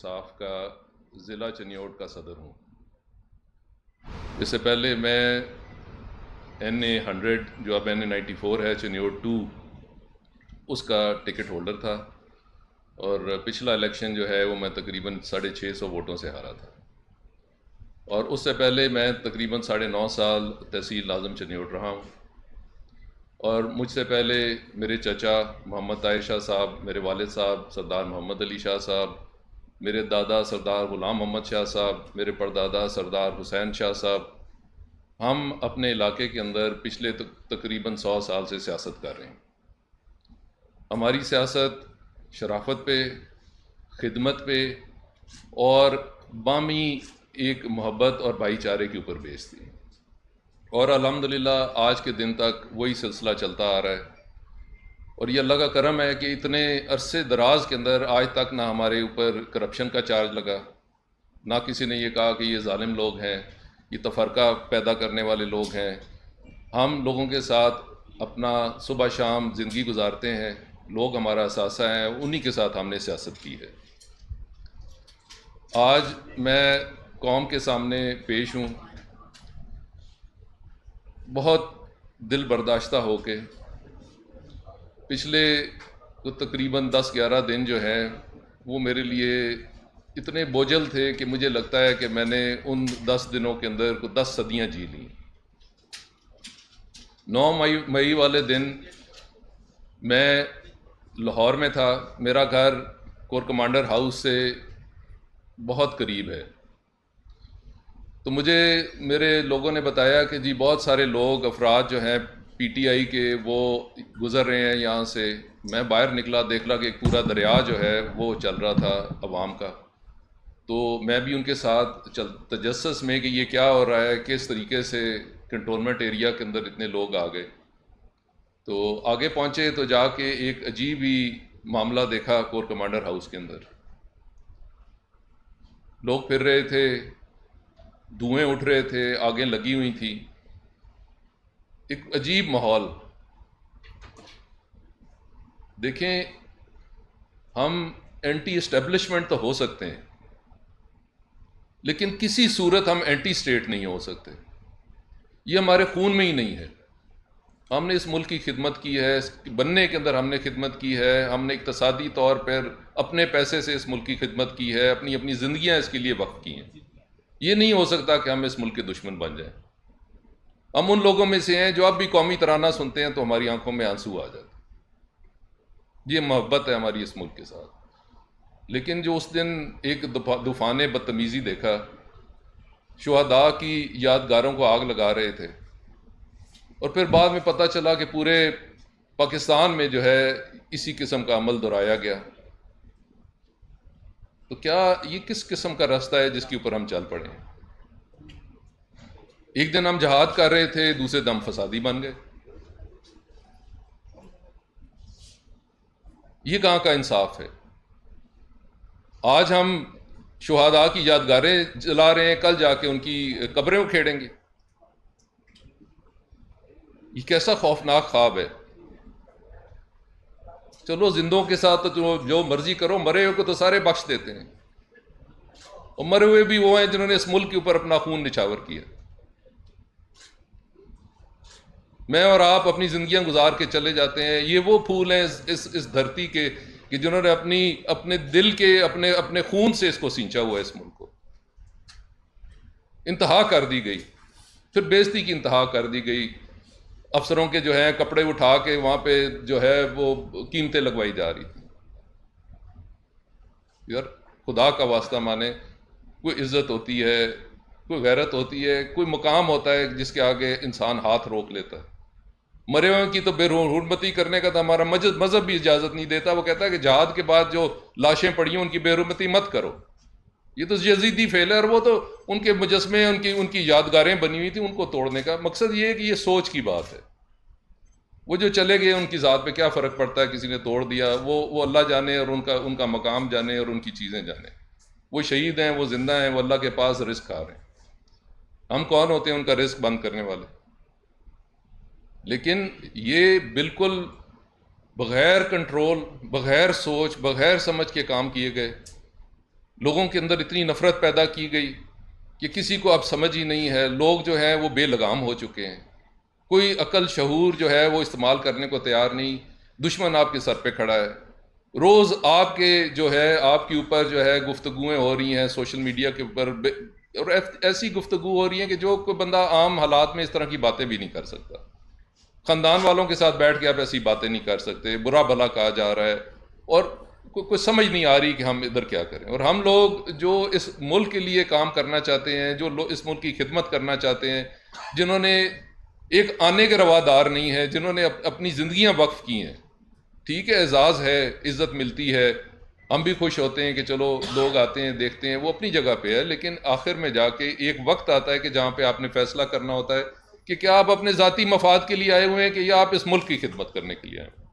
صاف کا ضلع چنیوٹ کا صدر ہوں۔ اس سے پہلے میں NA 100 جو اب NA 94 ہے چنیوٹ 2 اس کا ٹکٹ ہولڈر تھا، اور پچھلا الیکشن جو ہے وہ میں تقریباً 650 ووٹوں سے ہارا تھا، اور اس سے پہلے میں تقریباً 9.5 سال تحصیل ناظم چنیوٹ رہا ہوں۔ اور مجھ سے پہلے میرے چچا محمد طاہر شاہ صاحب، میرے والد صاحب سردار محمد علی شاہ صاحب، میرے دادا سردار غلام محمد شاہ صاحب، میرے پردادا سردار حسین شاہ صاحب، ہم اپنے علاقے کے اندر پچھلے تقریباً 100 سال سے سیاست کر رہے ہیں۔ ہماری سیاست شرافت پہ، خدمت پہ اور باہمی ایک محبت اور بھائی چارے کے اوپر بیس تھی، اور الحمدللہ آج کے دن تک وہی سلسلہ چلتا آ رہا ہے۔ اور یہ اللہ کا کرم ہے کہ اتنے عرصے دراز کے اندر آج تک نہ ہمارے اوپر کرپشن کا چارج لگا، نہ کسی نے یہ کہا کہ یہ ظالم لوگ ہیں، یہ تفرقہ پیدا کرنے والے لوگ ہیں۔ ہم لوگوں کے ساتھ اپنا صبح شام زندگی گزارتے ہیں، لوگ ہمارا اثاثہ ہیں، انہی کے ساتھ ہم نے سیاست کی ہے۔ آج میں قوم کے سامنے پیش ہوں بہت دل برداشتہ ہو کے۔ پچھلے تقریباً 10-11 دن جو ہیں وہ میرے لیے اتنے بوجھل تھے کہ مجھے لگتا ہے کہ میں نے ان 10 دنوں کے اندر 10 صدیاں جی لیں۔ 9 مئی والے دن میں لاہور میں تھا، میرا گھر کور کمانڈر ہاؤس سے بہت قریب ہے، تو مجھے میرے لوگوں نے بتایا کہ جی بہت سارے لوگ افراد جو ہیں PTI کے وہ گزر رہے ہیں یہاں سے۔ میں باہر نکلا، دیکھا کہ ایک پورا دریا جو ہے وہ چل رہا تھا عوام کا، تو میں بھی ان کے ساتھ تجسس میں کہ یہ کیا ہو رہا ہے، کس طریقے سے کنٹونمنٹ ایریا کے اندر اتنے لوگ آ گئے۔ تو آگے پہنچے تو جا کے ایک عجیب ہی معاملہ دیکھا کور کمانڈر ہاؤس کے اندر۔ لوگ پھر رہے تھے، دھوئیں اٹھ رہے تھے، آگیں لگی ہوئی تھی، ایک عجیب ماحول۔ دیکھیں، ہم اینٹی اسٹیبلشمنٹ تو ہو سکتے ہیں، لیکن کسی صورت ہم اینٹی اسٹیٹ نہیں ہو سکتے، یہ ہمارے خون میں ہی نہیں ہے۔ ہم نے اس ملک کی خدمت کی ہے، اس بننے کے اندر ہم نے خدمت کی ہے، ہم نے اقتصادی طور پر اپنے پیسے سے اس ملک کی خدمت کی ہے، اپنی زندگیاں اس کے لیے وقف کی ہیں۔ یہ نہیں ہو سکتا کہ ہم اس ملک کے دشمن بن جائیں۔ ہم ان لوگوں میں سے ہیں جو اب بھی قومی ترانہ سنتے ہیں تو ہماری آنکھوں میں آنسو آ جاتے ہیں۔ یہ محبت ہے ہماری اس ملک کے ساتھ۔ لیکن جو اس دن ایک طوفان بدتمیزی دیکھا، شہداء کی یادگاروں کو آگ لگا رہے تھے، اور پھر بعد میں پتہ چلا کہ پورے پاکستان میں جو ہے اسی قسم کا عمل دہرایا گیا، تو کیا یہ کس قسم کا راستہ ہے جس کے اوپر ہم چل پڑے ہیں؟ ایک دن ہم جہاد کر رہے تھے، دوسرے دم فسادی بن گئے۔ یہ کہاں کا انصاف ہے؟ آج ہم شہداء کی یادگاریں جلا رہے ہیں، کل جا کے ان کی قبریں اکھیڑیں گے۔ یہ کیسا خوفناک خواب ہے؟ چلو زندوں کے ساتھ تو جو مرضی کرو، مرے ہوئے کو تو سارے بخش دیتے ہیں، اور مرے ہوئے بھی وہ ہیں جنہوں نے اس ملک کے اوپر اپنا خون نچھاور کیا۔ میں اور آپ اپنی زندگیاں گزار کے چلے جاتے ہیں، یہ وہ پھول ہیں اس دھرتی کے کہ جنہوں نے اپنے دل کے اپنے خون سے اس کو سینچا ہوا ہے۔ اس ملک کو انتہا کر دی گئی، پھر بےزتی کی انتہا کر دی گئی۔ افسروں کے جو ہیں کپڑے اٹھا کے وہاں پہ جو ہے وہ قیمتیں لگوائی جا رہی تھی۔ یار خدا کا واسطہ مانے، کوئی عزت ہوتی ہے، کوئی غیرت ہوتی ہے، کوئی مقام ہوتا ہے جس کے آگے انسان ہاتھ روک لیتا ہے۔ مرے ہوئے کی تو بے حرمتی کرنے کا تو ہمارا مذہب بھی اجازت نہیں دیتا۔ وہ کہتا ہے کہ جہاد کے بعد جو لاشیں پڑی ہیں ان کی بے حرمتی مت کرو۔ یہ تو یزیدی فعل ہے، اور وہ تو ان کے مجسمے، ان کی یادگاریں بنی ہوئی تھیں، ان کو توڑنے کا مقصد یہ ہے کہ یہ سوچ کی بات ہے۔ وہ جو چلے گئے ان کی ذات پہ کیا فرق پڑتا ہے، کسی نے توڑ دیا، وہ اللہ جانے اور ان کا مقام جانے اور ان کی چیزیں جانے۔ وہ شہید ہیں، وہ زندہ ہیں، وہ اللہ کے پاس رزق کھا رہے ہیں۔ ہم کون ہوتے ہیں ان کا رزق بند کرنے والے؟ لیکن یہ بالکل بغیر کنٹرول، بغیر سوچ، بغیر سمجھ کے کام کیے گئے۔ لوگوں کے اندر اتنی نفرت پیدا کی گئی کہ کسی کو اب سمجھ ہی نہیں ہے. لوگ جو ہیں وہ بے لگام ہو چکے ہیں. کوئی عقل شعور جو ہے وہ استعمال کرنے کو تیار نہیں. دشمن آپ کے سر پہ کھڑا ہے. روز آپ کے جو ہے آپ کے اوپر جو ہے گفتگویں ہو رہی ہیں سوشل میڈیا کے اوپر، اور ایسی گفتگو ہو رہی ہیں کہ جو کوئی بندہ عام حالات میں اس طرح کی باتیں بھی نہیں کر سکتا. خاندان والوں کے ساتھ بیٹھ کے آپ ایسی باتیں نہیں کر سکتے. برا بھلا کہا جا رہا ہے اور کوئی سمجھ نہیں آ رہی کہ ہم ادھر کیا کریں. اور ہم لوگ جو اس ملک کے لیے کام کرنا چاہتے ہیں، جو لوگ اس ملک کی خدمت کرنا چاہتے ہیں، جنہوں نے ایک آنے کے روادار نہیں ہے، جنہوں نے اپنی زندگیاں وقف کی ہیں، ٹھیک ہے اعزاز ہے، عزت ملتی ہے، ہم بھی خوش ہوتے ہیں کہ چلو لوگ آتے ہیں دیکھتے ہیں، وہ اپنی جگہ پہ ہے. لیکن آخر میں جا کے ایک وقت آتا ہے کہ جہاں پہ آپ نے فیصلہ کرنا ہوتا ہے کہ کیا آپ اپنے ذاتی مفاد کے لیے آئے ہوئے ہیں کہ یا آپ اس ملک کی خدمت کرنے کے لیے آئے ہیں.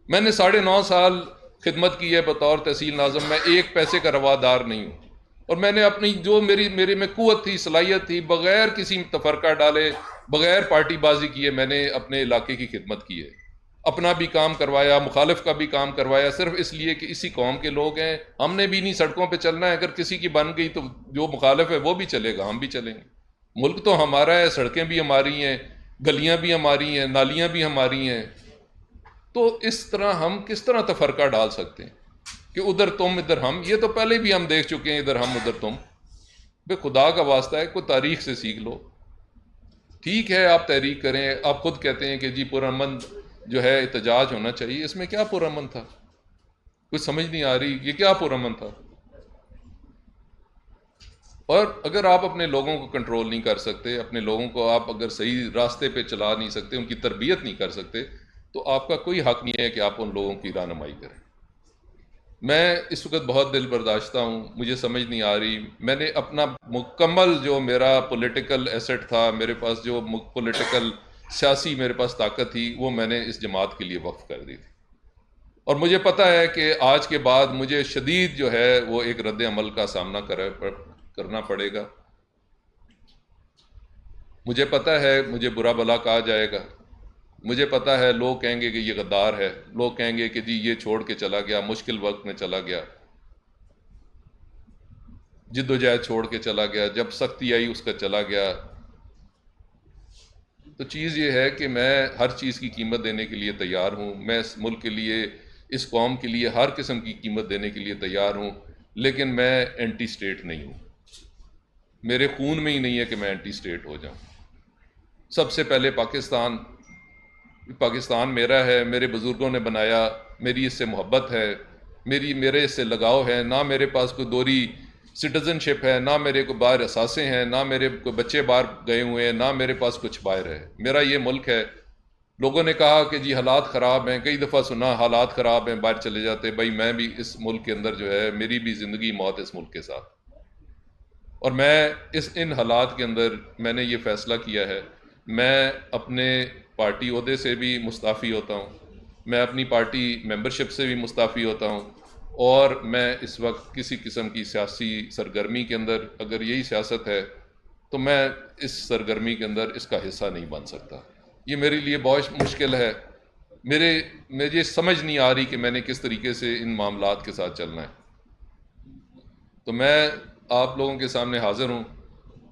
میں نے 9.5 سال خدمت کی ہے بطور تحصیل ناظم. میں ایک پیسے کا روادار نہیں ہوں، اور میں نے اپنی جو میرے میں قوت تھی، صلاحیت تھی، بغیر کسی تفرقہ ڈالے، بغیر پارٹی بازی کیے میں نے اپنے علاقے کی خدمت کی ہے. اپنا بھی کام کروایا، مخالف کا بھی کام کروایا، صرف اس لیے کہ اسی قوم کے لوگ ہیں. ہم نے بھی نہیں سڑکوں پہ چلنا ہے. اگر کسی کی بن گئی تو جو مخالف ہے وہ بھی چلے گا، ہم بھی چلیں گے. ملک تو ہمارا ہے، سڑکیں بھی ہماری ہیں، گلیاں بھی ہماری ہیں، نالیاں بھی ہماری ہیں. تو اس طرح ہم کس طرح تفرقہ ڈال سکتے ہیں کہ ادھر تم ادھر ہم؟ یہ تو پہلے بھی ہم دیکھ چکے ہیں، ادھر ہم ادھر تم. بے خدا کا واسطہ ہے کوئی تاریخ سے سیکھ لو. ٹھیک ہے آپ تحریک کریں، آپ خود کہتے ہیں کہ جی پرامن جو ہے احتجاج ہونا چاہیے. اس میں کیا پرامن تھا؟ کچھ سمجھ نہیں آ رہی یہ کیا پرامن تھا. اور اگر آپ اپنے لوگوں کو کنٹرول نہیں کر سکتے، اپنے لوگوں کو آپ اگر صحیح راستے پہ چلا نہیں سکتے، ان کی تربیت نہیں کر سکتے، تو آپ کا کوئی حق نہیں ہے کہ آپ ان لوگوں کی رہنمائی کریں. میں اس وقت بہت دل برداشتہ ہوں، مجھے سمجھ نہیں آ رہی. میں نے اپنا مکمل جو میرا پولیٹیکل ایسٹ تھا، میرے پاس جو پولیٹیکل سیاسی میرے پاس طاقت تھی، وہ میں نے اس جماعت کے لیے وقف کر دی تھی. اور مجھے پتہ ہے کہ آج کے بعد مجھے شدید جو ہے وہ ایک رد عمل کا سامنا کرنا پڑے گا. مجھے پتہ ہے مجھے برا بھلا کہا جائے گا. مجھے پتہ ہے لوگ کہیں گے کہ یہ غدار ہے، لوگ کہیں گے کہ جی یہ چھوڑ کے چلا گیا، مشکل وقت میں چلا گیا، جد و جہد چھوڑ کے چلا گیا، جب سختی آئی اس کا چلا گیا. تو چیز یہ ہے کہ میں ہر چیز کی قیمت دینے کے لیے تیار ہوں. میں اس ملک کے لیے، اس قوم کے لیے ہر قسم کی قیمت دینے کے لیے تیار ہوں. لیکن میں اینٹی اسٹیٹ نہیں ہوں. میرے خون میں ہی نہیں ہے کہ میں اینٹی اسٹیٹ ہو جاؤں. سب سے پہلے پاکستان میرا ہے، میرے بزرگوں نے بنایا، میری اس سے محبت ہے، میرے اس سے لگاؤ ہے. نہ میرے پاس کوئی دوہری سٹیزن شپ ہے، نہ میرے کو باہر اثاثے ہیں، نہ میرے کو بچے باہر گئے ہوئے ہیں، نہ میرے پاس کچھ باہر ہے. میرا یہ ملک ہے. لوگوں نے کہا کہ جی حالات خراب ہیں، کئی دفعہ سنا حالات خراب ہیں باہر چلے جاتے. بھائی میں بھی اس ملک کے اندر جو ہے، میری بھی زندگی موت اس ملک کے ساتھ. اور میں ان حالات کے اندر میں نے یہ فیصلہ کیا ہے، میں اپنے پارٹی عہدے سے بھی مستعفی ہوتا ہوں، میں اپنی پارٹی ممبرشپ سے بھی مستعفی ہوتا ہوں. اور میں اس وقت کسی قسم کی سیاسی سرگرمی کے اندر، اگر یہی سیاست ہے تو میں اس سرگرمی کے اندر اس کا حصہ نہیں بن سکتا. یہ میرے لیے بہت مشکل ہے. مجھے سمجھ نہیں آ رہی کہ میں نے کس طریقے سے ان معاملات کے ساتھ چلنا ہے. تو میں آپ لوگوں کے سامنے حاضر ہوں.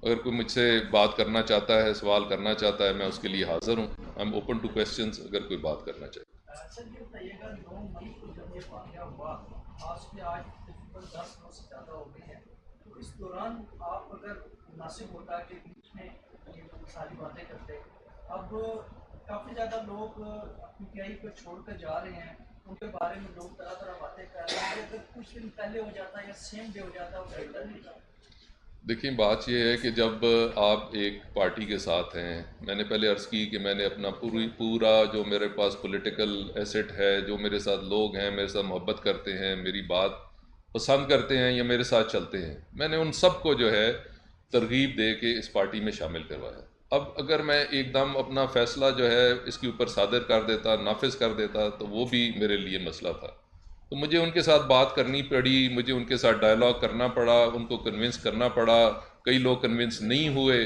اگر کوئی مجھ سے بات کرنا چاہتا ہے، سوال کرنا چاہتا ہے، میں اس کے لیے حاضر ہوں. I am open to questions اگر کوئی بات کرنا چاہے. سر یہ بتائیے گا 9 مئی کو جب یہ واقعہ ہوا، آج تقریباً 10 روز سے زیادہ ہو گئے ہیں، تو اس دوران آپ اگر مناسب ہوتا کہ بیچ میں یہ ساری باتیں کرتے. اب کافی زیادہ لوگ پی ٹی آئی کو چھوڑ کر جا رہے ہیں، ان کے بارے میں لوگ طرح طرح باتیں کر رہے ہیں. اگر کچھ دن پہلے ہو جاتا یا سیم ڈے ہو جاتا وہ بہتر نہیں تھا. دیکھیں بات یہ ہے کہ جب آپ ایک پارٹی کے ساتھ ہیں، میں نے پہلے عرض کی کہ میں نے اپنا پورا جو میرے پاس پولیٹیکل ایسٹ ہے، جو میرے ساتھ لوگ ہیں، میرے ساتھ محبت کرتے ہیں، میری بات پسند کرتے ہیں یا میرے ساتھ چلتے ہیں، میں نے ان سب کو جو ہے ترغیب دے کے اس پارٹی میں شامل کروایا. اب اگر میں ایک دم اپنا فیصلہ جو ہے اس کے اوپر صادر کر دیتا، نافذ کر دیتا، تو وہ بھی میرے لیے مسئلہ تھا. تو مجھے ان کے ساتھ بات کرنی پڑی، مجھے ان کے ساتھ ڈائلاگ کرنا پڑا، ان کو کنونس کرنا پڑا. کئی لوگ کنونس نہیں ہوئے،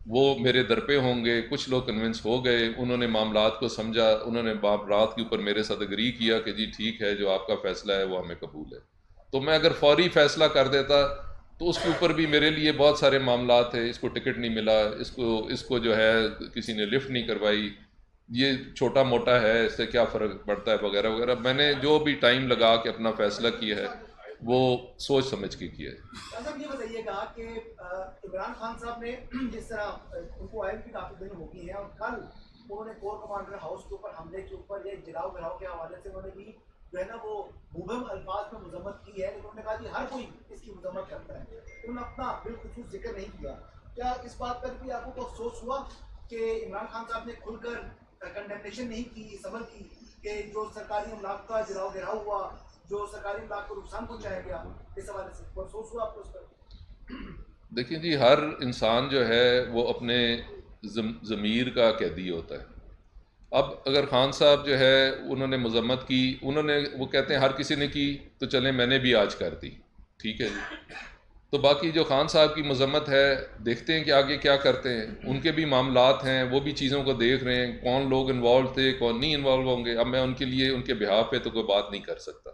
وہ میرے در پہ ہوں گے. کچھ لوگ کنونس ہو گئے، انہوں نے معاملات کو سمجھا، انہوں نے معاملات کے اوپر میرے ساتھ اگری کیا کہ جی ٹھیک ہے، جو آپ کا فیصلہ ہے وہ ہمیں قبول ہے. تو میں اگر فوری فیصلہ کر دیتا تو اس کے اوپر بھی میرے لیے بہت سارے معاملات تھے، اس کو ٹکٹ نہیں ملا، اس کو جو ہے کسی نے لفٹ نہیں کروائی، یہ چھوٹا موٹا ہے، اس سے کیا فرق پڑتا ہے وغیرہ وغیرہ. میں نے جو بھی ٹائم لگا کے اپنا فیصلہ کیا ہے وہ سوچ سمجھ کے کیا ہے. صاحب یہ بتائیے گا کہ عمران خان صاحب نے جس طرح ان کو آئل بھی کافی دن ہو گئی ہے، اور کل انہوں نے کور کمانڈر ہاؤس کے اوپر حملے کے اوپر یا جلاؤ گراؤ کے حوالے سے انہوں نے بھی جو ہے نا وہ مبہم الفاظ میں مذمت کی ہے، لیکن انہوں نے کہا کہ ہر کوئی اس کی مذمت کرتا ہے، انہوں نے اپنا بالخصوص ذکر نہیں کیا. کیا اس بات پر بھی آپ کو افسوس ہوا کہ عمران خان صاحب نے کھل کر کنڈمنیشن نہیں کی، صبر کی، کہ جو سرکاری املاک کا جلاؤ گراؤ ہوا، جو سرکاری املاک کو نقصان پہنچایا گیا، اس حوالے سے افسوس ہوا آپ کو اس پر؟ دیکھیں جی، ہر انسان جو ہے وہ اپنے ضمیر کا قیدی ہوتا ہے. اب اگر خان صاحب جو ہے انہوں نے مذمت کی، وہ کہتے ہیں ہر کسی نے کی تو چلیں میں نے بھی آج کر دی، ٹھیک ہے جی. تو باقی جو خان صاحب کی مذمت ہے، دیکھتے ہیں کہ آگے کیا کرتے ہیں. ان کے بھی معاملات ہیں، وہ بھی چیزوں کو دیکھ رہے ہیں، کون لوگ انوالو تھے، کون نہیں انوالو ہوں گے. اب میں ان کے لیے ان کے بہاف پہ تو کوئی بات نہیں کر سکتا.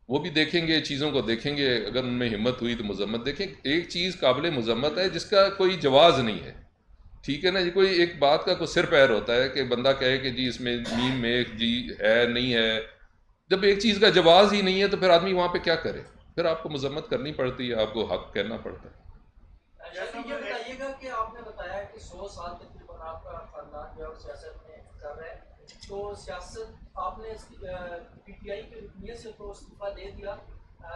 وہ بھی دیکھیں گے، چیزوں کو دیکھیں گے، اگر ان میں ہمت ہوئی تو مذمت. دیکھیں ایک چیز قابل مذمت ہے جس کا کوئی جواز نہیں ہے، ٹھیک ہے نا جی. کوئی ایک بات کا کوئی سر پیر ہوتا ہے کہ بندہ کہے کہ جی اس میں میم میں جی ہے نہیں ہے. جب ایک چیز کا جواز ہی نہیں ہے تو پھر آدمی وہاں پہ کیا کرے؟ پھر آپ کو مذمت کرنی پڑتی ہے، آپ کو حق کہنا پڑتا ہے. یہ بتائیے گا کہ آپ نے بتایا کہ 100 سال تقریباً آپ کا خاندان جو ہے سیاست میں کر رہا ہے، تو سیاست آپ نے پی ٹی آئی کی رکنیت سے تو استعفیٰ دے دیا.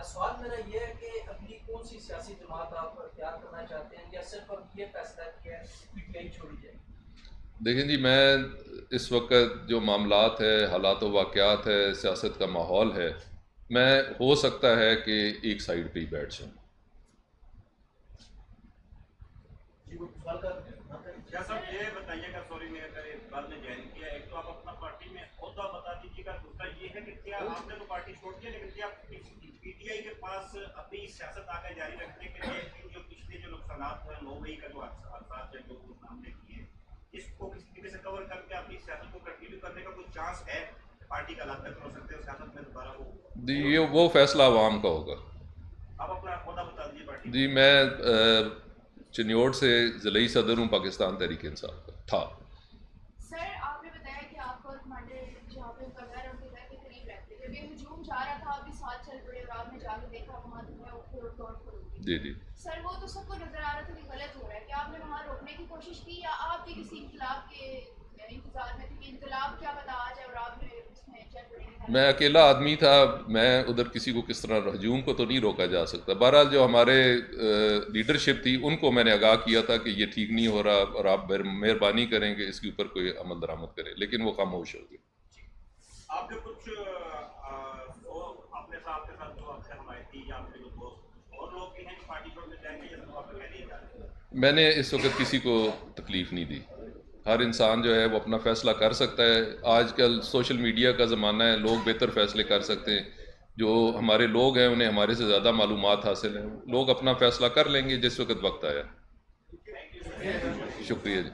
سوال میرا یہ ہے کہ اگلی کون سی سیاسی جماعت آپ اختیار کرنا چاہتے ہیں، یا صرف اب یہ فیصلہ کیا ہے پی ٹی آئی چھوڑی جائے؟ دیکھیں جی، میں اس وقت جو معاملات ہے، حالات و واقعات ہے، سیاست کا ماحول ہے، میں ہو سکتا ہے کہ ایک سائیڈ پہ ہی بیٹھ جاؤں. کیا صاحب یہ بتائیے گا، سوری میں اگر اس بات میں جوائن کیا، ایک تو آپ اپنا پارٹی میں عہدہ بتا دیجیے گا، دوسرا یہ ہے کہ کیا آپ نے تو پارٹی چھوڑ دیا، لیکن کیا پی ٹی آئی کے پاس اپنی سیاست آگے جاری رکھنے کے لیے جو پچھلے جو نقصانات ہیں 9 مئی کا جو حادثات ہیں جو ہم نے کیے، اس کو کسی طریقے سے کور کر کے اپنی سیاست کو کنٹینیو کرنے کا کوئی چانس ہے؟ پارٹی کا حالات تک ہو سکتے ہیں سیاست میں دوبارہ جی وہ فیصلہ عوام کا ہوگا. آپ اپنا عہدہ بتا دیجیے پارٹی. جی میں چنیوٹ سے ضلعی صدر ہوں پاکستان تحریک انصاف کا تھا. سر آپ نے بتایا کہ آپ کور کمانڈر جہاں پہ ان کا گھر ان کے گھر کے قریب رہتے ہیں، جب یہ ہجوم جا رہا تھا آپ بھی ساتھ چل پڑے اور آپ نے جا کے دیکھا وہاں توڑ پھوڑ ہوئی. جی جی سر وہ تو سب کو نظر آ رہا تھا کہ غلط ہو رہا ہے، کیا آپ نے وہاں روکنے کی کوشش کی، یا آپ بھی کسی انقلاب کے انتظار میں تھے کہ انقلاب کیا پتہ آ جائے اور آپ نے اس میں چل پڑے؟ میں اکیلا آدمی تھا، میں ادھر کسی کو کس طرح ہجوم کو تو نہیں روکا جا سکتا. بہرحال جو ہمارے لیڈرشپ تھی ان کو میں نے آگاہ کیا تھا کہ یہ ٹھیک نہیں ہو رہا اور آپ مہربانی کریں کہ اس کے اوپر کوئی عمل درآمد کرے، لیکن وہ خاموش ہو گئے. آپ نے کچھ اپنے صاحب کے ساتھ جو آپ سے حمایتی یا آپ کے جو دوست اور لوگ بھی ہیں جو پارٹی چھوڑنے جائیں گے یا صرف آپ کہہ نہیں جا رہے؟ میں نے اس وقت کسی کو تکلیف نہیں دی. ہر انسان جو ہے وہ اپنا فیصلہ کر سکتا ہے. آج کل سوشل میڈیا کا زمانہ ہے، لوگ بہتر فیصلے کر سکتے ہیں. جو ہمارے لوگ ہیں انہیں ہمارے سے زیادہ معلومات حاصل ہیں، لوگ اپنا فیصلہ کر لیں گے جس وقت وقت آیا. شکریہ جی.